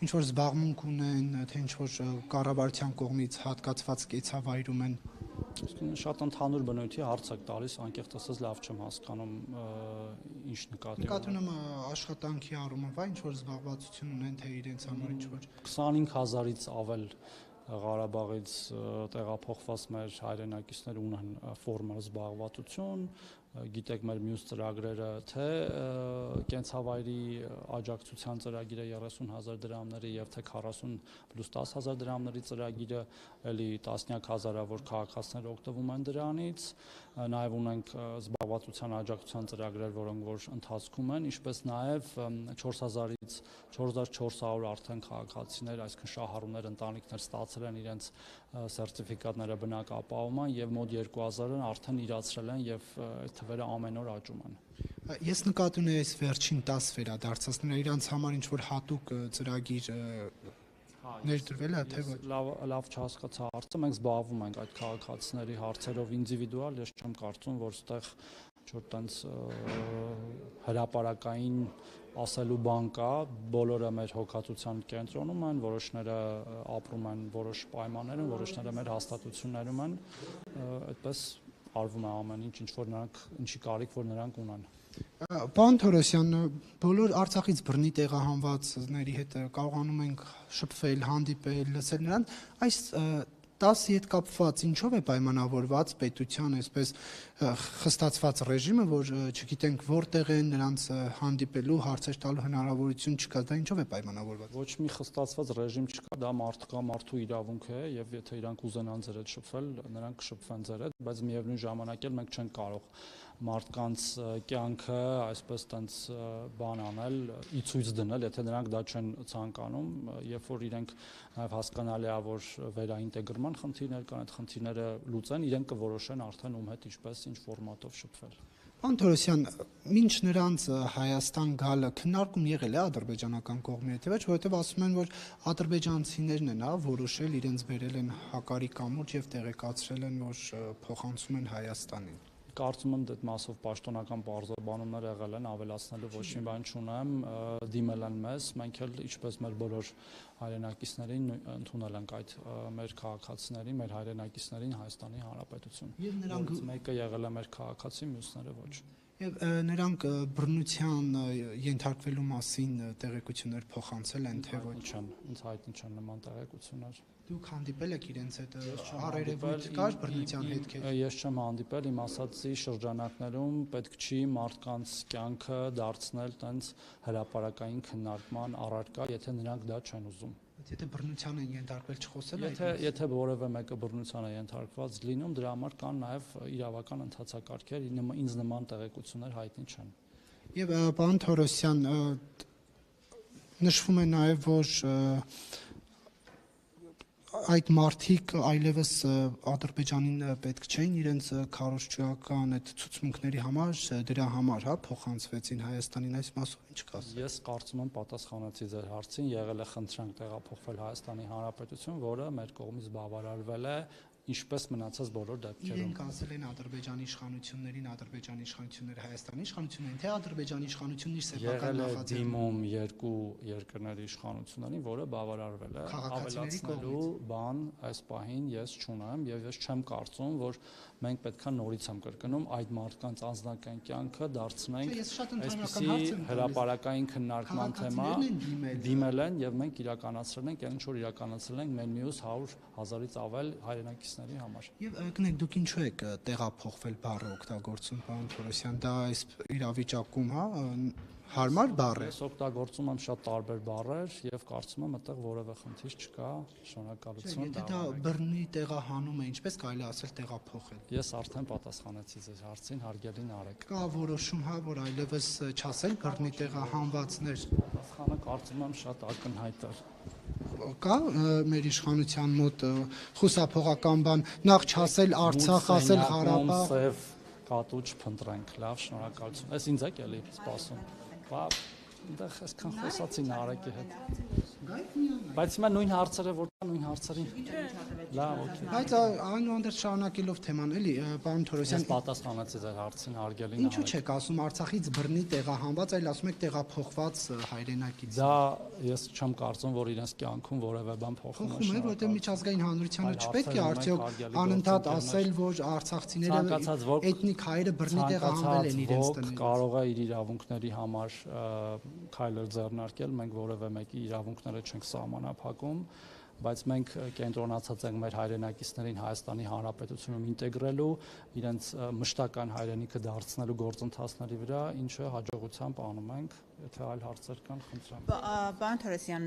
ինչ որ զբաղմունք ունեն, թե ինչ որ կառավարության կողմից հատկացված կեցավայրում են։ Շատ ընդհանուր բնույթի հարց եք տալիս, անկեղծ ասած լավ չեմ հասկանում ինչ նկատի ունեմ աշխատանքի առումով, ինչ որ զբաղվածություն ունեն, թե իրենց համար ինչ որ 25000-ից ավել Ղարաբաղից տեղափոխված մեր հայրենակիցներ ունեն ֆորմալ զբաղվածություն, գիտեք մեր մյուս ծրագրերը, թե կենցաղավայրի աջակցության ծրագիրը 30000 դրամների եւ թե 40 պլյուս 10000 դրամների ծրագիրը, էլի տասնյակ հազարավոր քաղաքացիներ օգտվում են դրանից, նաեւ ունենք զբաղվածության աջակցության ծրագրեր, որոնք որ ընթացքում են, ինչպես նաեւ 4000-ից 4400 արդեն քաղաքացիներ, այսինքն շահառուներ, ընտանիքներ ստացել են իրենց սերտիֆիկատները բնակապահովման եւ մոտ 2000-ն արդեն իրացրել են եւ այդ թվերը ամեն օր աճում են։ Ես նկատի ունեի այս վերջին 10 վերադարձածները իրանց համար ինչ որ հատուկ ծրագիր ներդրվել է թե ոչ։ Լավ չհասկացա հարցը, մենք զբաղվում ենք այդ քաղաքացիների հարցերով ինդիվիդուալ, ես չեմ կարծում, որ այդտեղ ինչ-որ տենց հրապարակային ասելու բան կա, բոլորը մեր հոգացության կենտրոնում են, որոշները ապրում են որոշ պայմաններում, որոշները մեր հաստատություններում են, այդպես արվում է ամեն ինչ, ինչ որ նրանք ինչի կարիք որ նրանք ունեն։ Պարոն Թորոսյան, բոլոր Արցախից բռնի տեղահանվածների հետ կարողանում ենք շփվել, հանդիպել, լսել նրան, այս 10-ի հետ կապված ինչով է պայմանավորված պետության այսպես խստացված ռեժիմը, որ չգիտենք որտեղ են նրանց հանդիպելու, հարցեր տալու հնարավորություն չկա, դա ինչով է պայմանավորված։ Ոչ մի խստացված ռեժիմ չկա, դա մարդու իրավունք է եւ եթե իրանք ուզենան ձեր հետ շփվել, նրանք կշփվեն ձեր հետ, բայց միևնույն ժամանակ էլ մենք չենք կարող մարդկանց կյանքը այսպես տենց բան անել, ի ցույց դնել, եթե նրանք դա չեն ցանկանում, երբ որ իրենք նաև հասկանալի է, որ վերաինտեգրման խնդիրներ կան, այդ խնդիրները լուծեն, իրենք կորոշեն արդեն ում հետ ինչպես ինչ ֆորմատով շփվել։ Պարոն Թորոսյան, մինչ նրանց Հայաստան գալը քննարկում եղել է ադրբեջանական կողմի հետ, ոչ, որովհետև ասում են, որ ադրբեջանցիներն են որոշել, իրենց բերել են հակարի կամուրջ եւ տեղեկացրել են, որ փոխանցում են Հայաստանին։ Կարծում եմ այդ մասով պաշտոնական բարձրաբանումներ եղել են, ավելացնելու ոչ մի բան չունեմ, դիմել են մեզ, մենք էլ ինչպես մեր բոլոր հայրենակիցներին ընդունել ենք այդ մեր քաղաքացիներին, մեր հայրենակիցներին Հայաստանի Հանրապետություն։ Եվ նրանք մեկը եղել է մեր քաղաքացի, մյուսները ոչ։ Եվ նրանք բռնության ենթարկվելու մասին տեղեկություններ փոխանցել են, թե ոչ։ Ինձ հայտնի չեն նման տեղեկություններ։ Դուք հանդիպել եք իրենց հետ առերևույթ կար բռնության հետքեր։ Ես չեմ հանդիպել, իմ ասացի շրջանակներում պետք չի մարդկանց կյանքը դարձնել տենց հրապարակային քննարկման առարկա, եթե նրանք դա չեն ուզում։ Եթե բռնության են ենթարկվել չխոսել Եթե որևէ մեկը բռնության է ենթարկված լինում, դրա համար կան նաև իրավական ընթացակարգեր, ինձ նման տեղեկություններ հայտնի չեն։ Եվ պարոն Թորոսյան, նշվում է նաև, որ այդ մարդիկ այլևս Ադրբեջանին պետք չէին իրենց քարոզչական այդ ցուցմունքների համար, դրա համար, փոխանցվեցին Հայաստանին, այս մասով ինչ կասեք։ Ես կարծում եմ պատասխանեցի ձեր հարցին, եղել է խնդրանք տեղափոխվել Հայաստանի Հանրապետություն, որը մեր կողմից բավարարվել է, ինչպես մնացած բոլոր դեպքերում։ Իրենք ասել են Ադրբեջանի իշխանություններին, Ադրբեջանի իշխանությունները Հայաստանի իշխանություններին, թե Ադրբեջանի իշխանությունն իր սեփական նախաձեռնությունն դիմում երկու երկրների իշխանություններին, որը բավարարվել է, ավելացնելու բան այս պահին ես չունեմ եւ ես չեմ կարծում, որ մենք պետքա նորից եմ կրկնում այդ մարդկանց անձնական կյանքը դարձնենք այսպիսի հրապարակային քննարկման թեմա, դիմել են եւ մենք իրականացրել ենք այն ինչ որ իրականացրել ենք մեր մյուս 100,000-ից ավել հայրենակիցների համար։ Եվ գնեք դուք ինչու եք տեղափոխվել բառը օգտագործում, պարոն Թորոսյան, դա այս իրավիճակում, հարմար բառ է։ Ես օգտագործում եմ շատ տարբեր բառեր եւ կարծում եմ այդտեղ որևէ խնդիր չկա, շնորհակալություն։ Եթե դա բռնի տեղահանում է, ինչպես կարելի ասել տեղափոխել։ Ես արդեն պատասխանեցի ձեր հարցին, հարգելի Նարեկ։ Կա որոշում, որ այլևս չասել բռնի տեղահանվածներ։ Պատասխանը կարծում եմ շատ ակնհայտ է։ Կա մեր իշխանության մոտ խուսափողական բան, նախ չասել Արցախ, ասել Ղարաբաղ։ Սև կատուչ փնտրենք, լավ, շնորհակալություն։ Այս ինձ եք էլի սպասում։ Այնտեղ այսքան խոսացի Նարեկի հետ։ Բայց հիմա նույն հարցերը որ նույն այն հարցերին։ Լավ, օքեյ։ Բայց այնուհանդերձ շարունակելով թեման, էլի, պարոն Թորոսյան, Ես պատասխանեցի ձեր հարցին, հարգելի ինչու չեք ասում Արցախից բռնի տեղահանված, այլ ասում եք տեղափոխված հայրենակից։ Դա ես չեմ կարծում, որ իրենց կյանքում որևէ բան փոխում Փոխում է, որտեղ միջազգային հանրությանը չպետք է արդյոք անընդհատ ասել, որ արցախցիները էթնիկ հայերը բռնի տեղահանվել են իրենց տներից։ Կարող է իր իրավունքների համար քայլեր ձեռնարկել, մենք որևէ մեկի իրավունքները չենք սահմանափակում, բայց մենք կենտրոնացած ենք մեր հայրենակիցներին Հայաստանի Հանրապետությունում ինտեգրելու, իրենց մշտական հայրենիքը դարձնելու գործընթացների վրա, ինչը հաջողությամբ անում ենք, եթե այլ հարցեր կան, խնդրեմ։ Պարոն Թորոսյան,